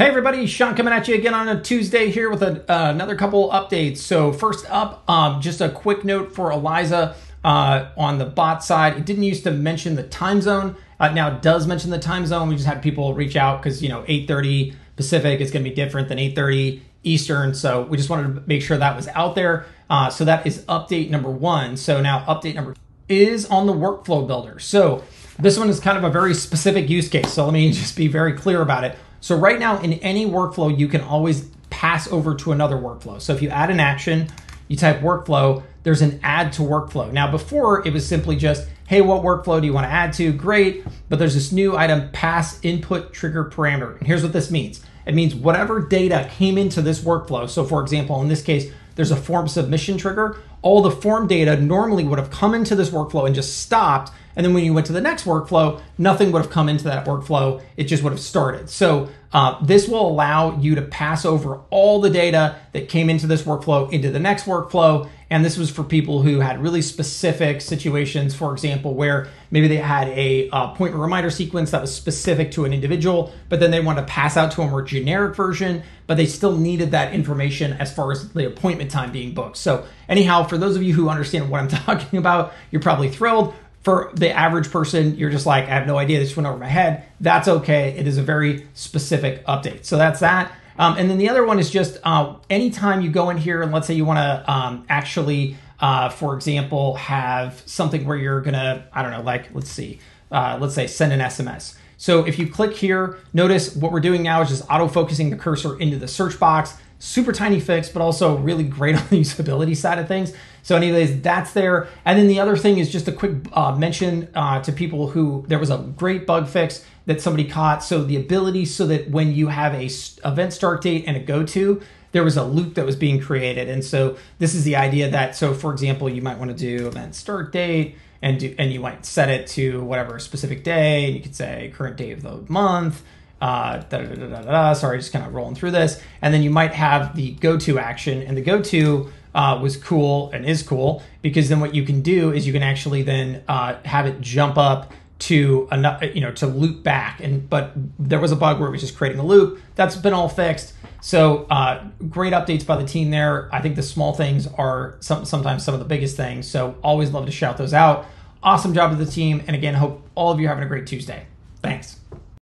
Hey everybody, Sean coming at you again on a Tuesday here with another couple updates. So first up, just a quick note for Eliza on the bot side. It didn't used to mention the time zone. Now it does mention the time zone. We just had people reach out because 8:30 Pacific is going to be different than 8:30 Eastern. So we just wanted to make sure that was out there. So that is update number one. So now update number two is on the workflow builder. So this one is kind of a very specific use case. So let me just be very clear about it. So right now in any workflow, you can always pass over to another workflow. So if you add an action, you type workflow, there's an add to workflow. Now before it was simply just, hey, what workflow do you want to add to? Great, but there's this new item, pass input trigger parameter. And here's what this means. It means whatever data came into this workflow. So for example, in this case, there's a form submission trigger. All the form data normally would have come into this workflow and just stopped. And then when you went to the next workflow, nothing would have come into that workflow. It just would have started. So this will allow you to pass over all the data that came into this workflow into the next workflow. And this was for people who had really specific situations, for example, where maybe they had a point reminder sequence that was specific to an individual, but then they wanted to pass out to a more generic version, but they still needed that information as far as the appointment time being booked. So anyhow, for those of you who understand what I'm talking about, you're probably thrilled. For the average person, you're just like, I have no idea, this went over my head. That's okay. It is a very specific update. So that's that. And then the other one is just anytime you go in here and let's say you want to actually, for example, have something where you're going to, I don't know, like, let's say send an SMS. So if you click here, notice what we're doing now is just auto-focusing the cursor into the search box. Super tiny fix, but also really great on the usability side of things. So anyways, that's there. And then the other thing is just a quick mention to people who there was a great bug fix that somebody caught. So the ability so that when you have a event start date and a go to, there was a loop that was being created. And so this is the idea that, so for example, you might want to do event start date and you might set it to whatever specific day. And you could say current day of the month. Sorry, just kind of rolling through this. And then you might have the go-to action, and the go-to was cool and is cool because then what you can do is you can actually then have it jump up to to loop back. But there was a bug where it was just creating a loop. That's been all fixed. So great updates by the team there. I think the small things are sometimes some of the biggest things. So always love to shout those out. Awesome job to the team. And again, hope all of you are having a great Tuesday. Thanks.